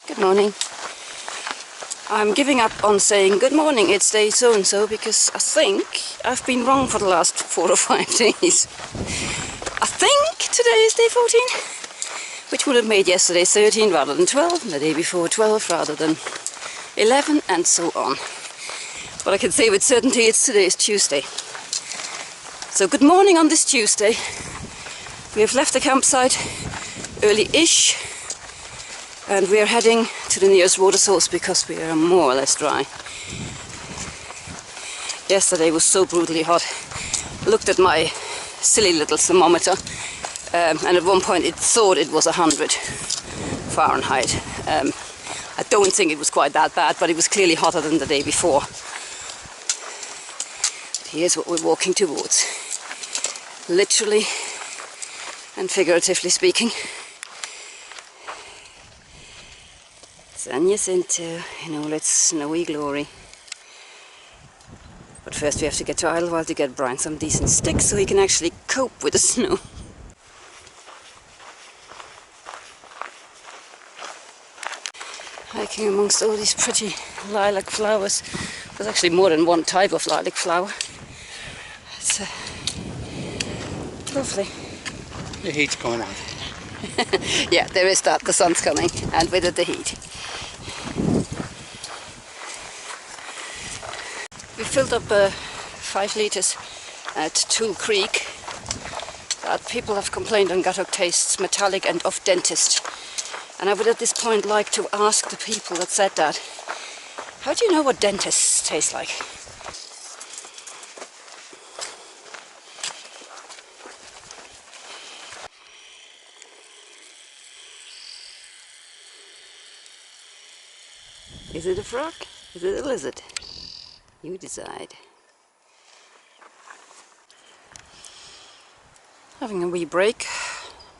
Good morning. I'm giving up on saying good morning, it's day so and so, because I think I've been wrong for the last 4 or 5 days. I think today is day 14, which would have made yesterday 13 rather than 12, and the day before 12 rather than 11, and so on. But I can say with certainty today is Tuesday. So good morning on this Tuesday. We have left the campsite early-ish, and we are heading to the nearest water source because we are more or less dry. Yesterday was so brutally hot. I looked at my silly little thermometer, and at one point it thought it was 100 Fahrenheit. I don't think it was quite that bad, but it was clearly hotter than the day before. Here's what we're walking towards. Literally and figuratively speaking. San Jacinto in all its snowy glory. But first we have to get to Idlewild to get Brian some decent sticks so he can actually cope with the snow. Hiking amongst all these pretty lilac flowers. There's actually more than one type of lilac flower. It's lovely. The heat's coming out. Yeah, there is that. The sun's coming, and with it the heat. We filled up 5 litres at Tool Creek that people have complained on Guttock tastes metallic and off dentist. And I would at this point like to ask the people that said that, how do you know what dentists taste like? Is it a frog? Is it a lizard? You decide. Having a wee break,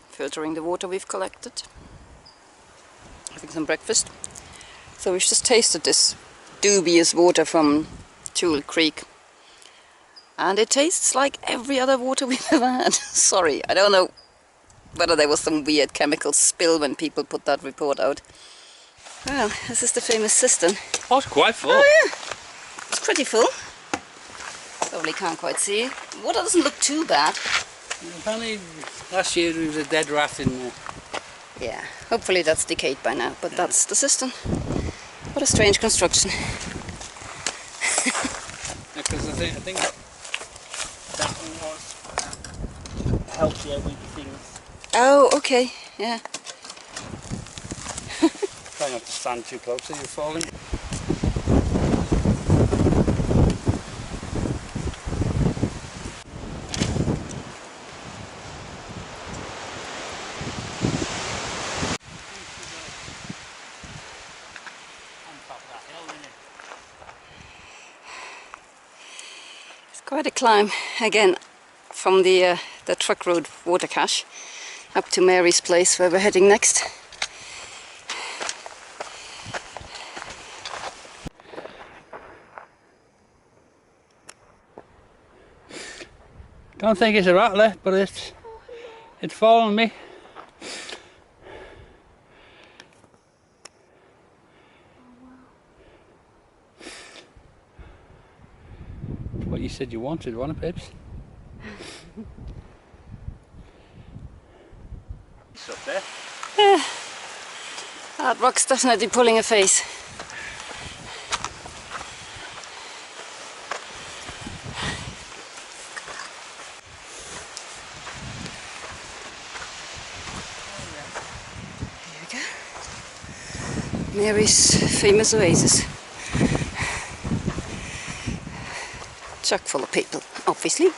filtering the water we've collected, having some breakfast. So we've just tasted this dubious water from Tool Creek, and it tastes like every other water we've ever had. Sorry, I don't know whether there was some weird chemical spill when people put that report out. Well, this is the famous cistern. Oh, it's quite full. Oh yeah, it's pretty full. Probably can't quite see it. Water doesn't look too bad. Apparently last year there was a dead rat in there. Yeah, hopefully that's decayed by now, but that's the cistern. What a strange construction. Because I think that one was helps you with things. Oh, okay, yeah. Try not to stand too close so you're falling. It's quite a climb again from the truck road water cache up to Mary's place where we're heading next. Don't think it's a rattler, but it's following me. What you said you wanted, wasn't it, Pips? It's up there. Yeah, that rock's definitely pulling a face. Mary's famous oasis. Chock full of people, obviously.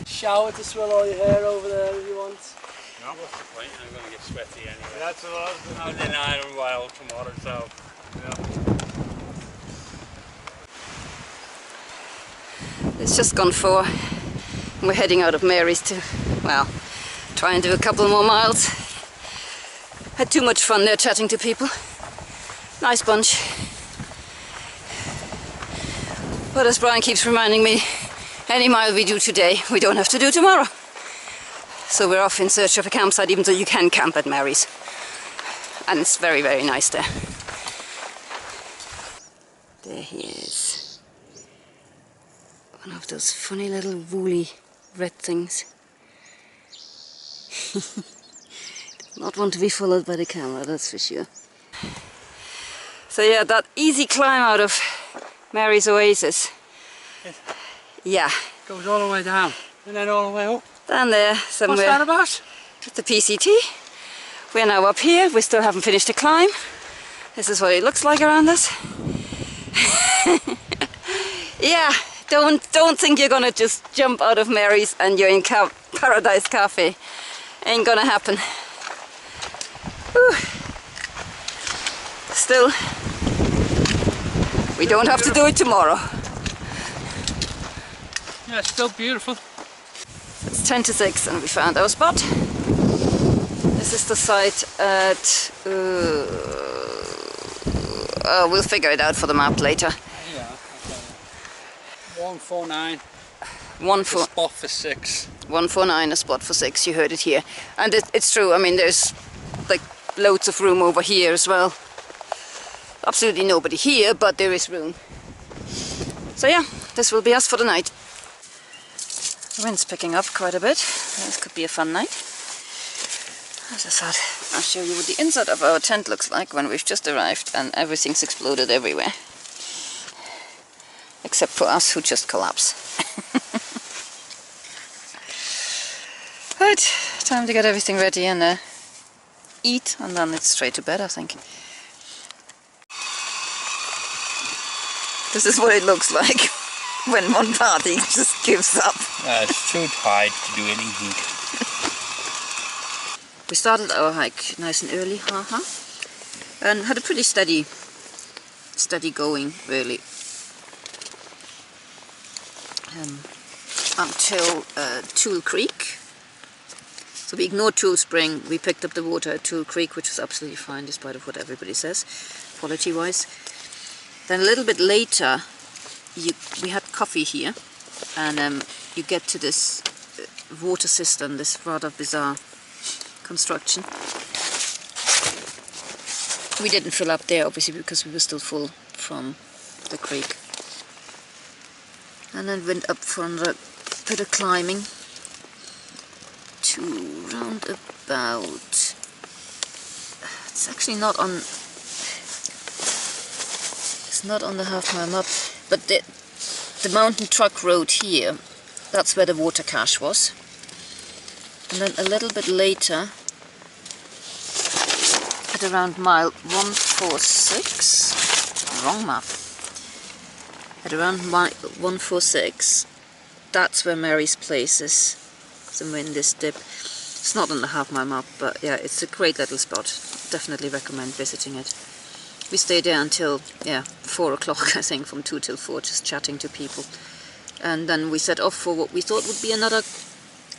Shower to swirl all your hair over there if you want. No, what's the point? I'm going to get sweaty anyway. That's what I was doing. I was in Ireland while tomorrow, so yeah. It's just gone 4. We're heading out of Mary's to, well, try and do a couple more miles. Had too much fun there chatting to people. Nice bunch. But as Brian keeps reminding me, any mile we do today, we don't have to do tomorrow. So we're off in search of a campsite, even though you can camp at Mary's. and it's very, very nice there. There he is. One of those funny little woolly red things. Not want to be followed by the camera, that's for sure. So yeah, that easy climb out of Mary's Oasis. Yeah. Goes all the way down and then all the way up. Down there somewhere. What's that about? At the PCT. We're now up here. We still haven't finished the climb. This is what it looks like around us. Yeah, don't think you're gonna just jump out of Mary's and you're in Paradise Cafe. Ain't gonna happen. Whew. Still, we don't have to do it tomorrow. Yeah, it's still beautiful. It's 10 to 6 and we found our spot. This is the site at... we'll figure it out for the map later. Yeah, okay. 149. A spot for 6. 149, a spot for 6, you heard it here. And it's true, I mean there's like loads of room over here as well. Absolutely nobody here, but there is room. So yeah, this will be us for the night. The wind's picking up quite a bit. This could be a fun night. As I thought, I'll show you what the inside of our tent looks like when we've just arrived and everything's exploded everywhere. Except for us who just collapse. Right, time to get everything ready and eat, and then it's straight to bed, I think. This is what it looks like when one party just gives up. It's too tired to do anything. We started our hike nice and early, and had a pretty steady going, really, until Tool Creek. So we ignored Tool Spring, we picked up the water at Tool Creek, which was absolutely fine despite of what everybody says, quality-wise. Then a little bit later, we had coffee here, and you get to this water system, this rather bizarre construction. We didn't fill up there, obviously, because we were still full from the creek. And then went up for another bit of climbing to round about... It's actually not on... It's not on the half-mile map, but the mountain truck road here, that's where the water cache was. And then a little bit later, at around mile 146, wrong map, at around mile 146, that's where Mary's place is, somewhere in this dip. It's not on the half-mile map, but yeah, it's a great little spot. Definitely recommend visiting it. We stayed there until, yeah, 4 o'clock, I think, from 2 till 4, just chatting to people. And then we set off for what we thought would be another,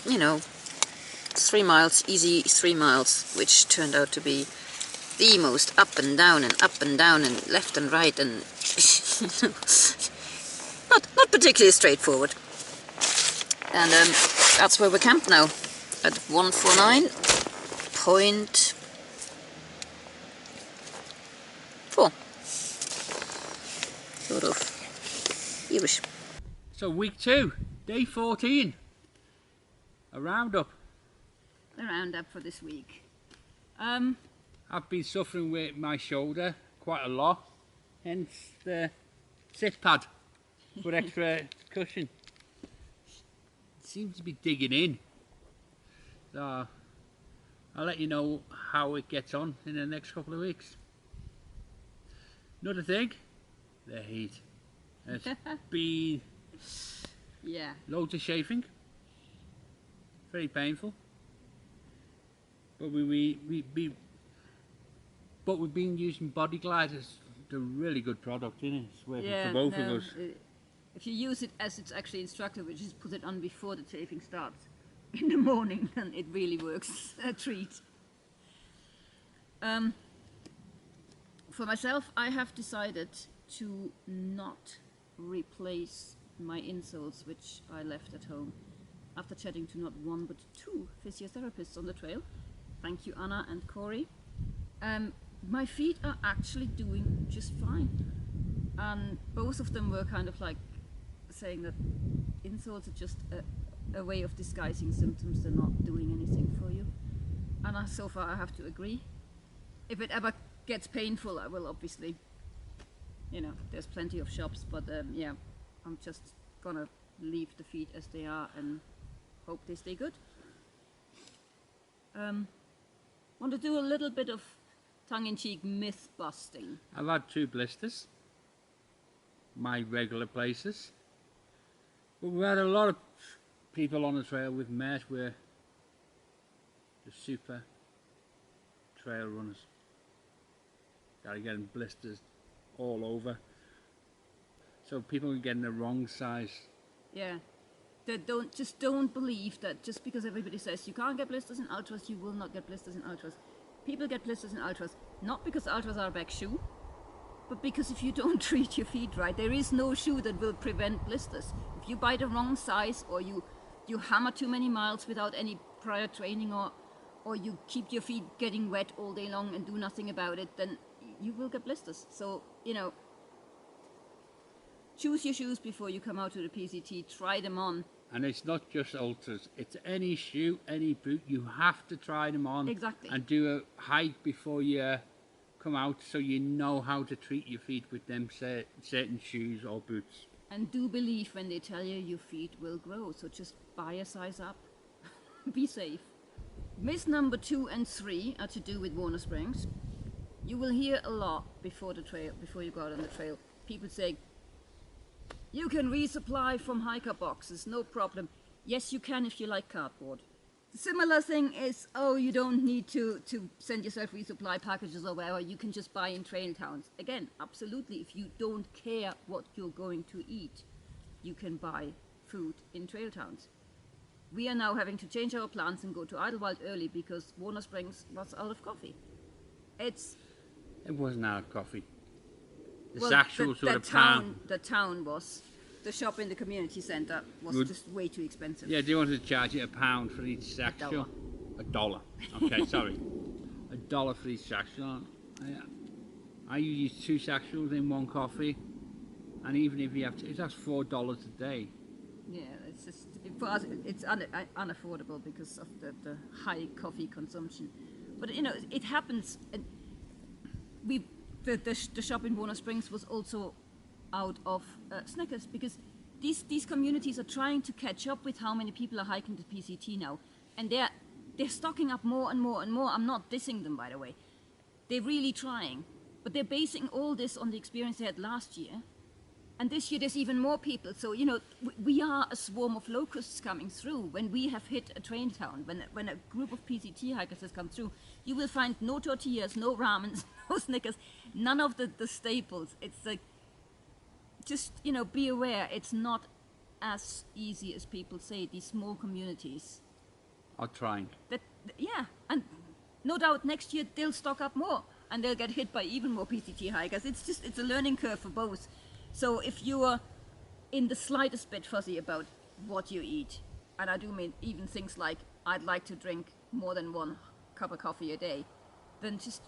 you know, 3 miles, easy 3 miles, which turned out to be the most up and down and left and right, and not particularly straightforward. And that's where we're camped now, at 149.4. Sort of here-ish. So week 2, day 14, a roundup. A roundup for this week. I've been suffering with my shoulder quite a lot, hence the sit pad for extra cushion. It seems to be digging in, so I'll let you know how it gets on in the next couple of weeks. Another thing, the heat. It's been loads of chafing, very painful. But we've been using Body Glide. It's a really good product, isn't it? It's working for both of us. If you use it as it's actually instructed, which is put it on before the chafing starts in the morning, then it really works. A treat. For myself, I have decided to not replace my insoles, which I left at home, after chatting to not one but 2 physiotherapists on the trail. Thank you, Anna and Corey. My feet are actually doing just fine, and both of them were kind of like saying that insoles are just a way of disguising symptoms. They're not doing anything for you, and so far I have to agree. If it ever gets painful, I will obviously, there's plenty of shops, but yeah, I'm just gonna leave the feet as they are and hope they stay good. Want to do a little bit of tongue-in-cheek myth busting. I've had 2 blisters, my regular places, but we had a lot of people on the trail with mares were the super trail runners. Started getting blisters all over, so people are getting the wrong size. Yeah, don't believe that just because everybody says you can't get blisters in ultras, you will not get blisters in ultras. People get blisters in ultras not because ultras are a bad shoe, but because if you don't treat your feet right, there is no shoe that will prevent blisters. If you buy the wrong size, or you hammer too many miles without any prior training, or you keep your feet getting wet all day long and do nothing about it, then you will get blisters. So, choose your shoes before you come out to the PCT, try them on. And it's not just ultras, it's any shoe, any boot, you have to try them on. Exactly. And do a hike before you come out, so you know how to treat your feet with them certain shoes or boots. And do believe when they tell you your feet will grow, so just buy a size up. Be safe. Myth number 2 and 3 are to do with Warner Springs. You will hear a lot before you go out on the trail. People say, you can resupply from hiker boxes, no problem. Yes, you can if you like cardboard. The similar thing is, you don't need to send yourself resupply packages or whatever, you can just buy in trail towns. Again, absolutely, if you don't care what you're going to eat, you can buy food in trail towns. We are now having to change our plans and go to Idlewild early because Warner Springs was out of coffee. It wasn't out of coffee. The town was. The shop in the community centre was just way too expensive. Yeah, they wanted to charge you £1 for each satchel. $1. Okay, sorry. $1 for each satchel. I use 2 satchels in 1 coffee, and even if you have to, that's $4 a day. Yeah, it's just for us, it's unaffordable because of the high coffee consumption. But it happens. The shop in Warner Springs was also out of Snickers because these communities are trying to catch up with how many people are hiking the PCT now, and they're stocking up more and more and more. I'm not dissing them, by the way. They're really trying, but they're basing all this on the experience they had last year. And this year there's even more people. So, we are a swarm of locusts coming through. When we have hit a train town, when a group of PCT hikers has come through, you will find no tortillas, no ramens, no Snickers, none of the staples. It's like, just, be aware, it's not as easy as people say. These small communities are trying. Yeah, and no doubt next year they'll stock up more and they'll get hit by even more PCT hikers. It's a learning curve for both. So if you are in the slightest bit fuzzy about what you eat, and I do mean even things like I'd like to drink more than 1 cup of coffee a day, then just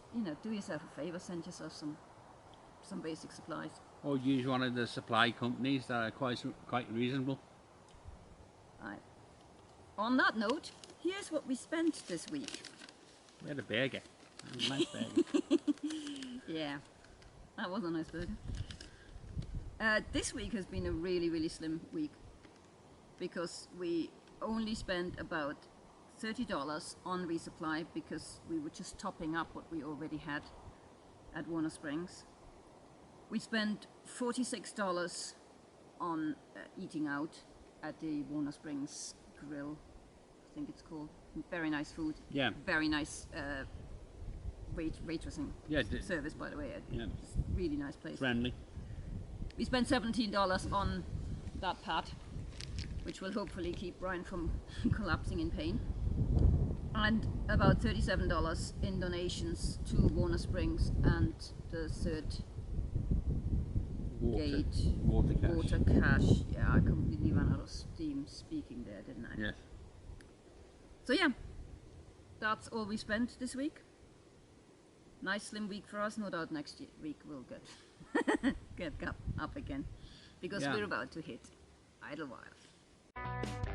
do yourself a favor, send yourself some basic supplies. Or use one of the supply companies that are quite reasonable. Right. On that note, here's what we spent this week. We had a burger. A nice burger. Yeah, that was a nice burger. This week has been a really, really slim week because we only spent about $30 on resupply because we were just topping up what we already had at Warner Springs. We spent $46 on eating out at the Warner Springs Grill, I think it's called. Very nice food. Yeah. Very nice waitressing service, by the way. Yeah. Really nice place. Friendly. We spent $17 on that pad, which will hopefully keep Brian from collapsing in pain, and about $37 in donations to Warner Springs and the third water cache. Yeah, I completely ran out of steam speaking there, didn't I? Yes. So yeah, that's all we spent this week. Nice slim week for us. No doubt next week we'll get up again, because Yeah. we're about to hit Idlewild.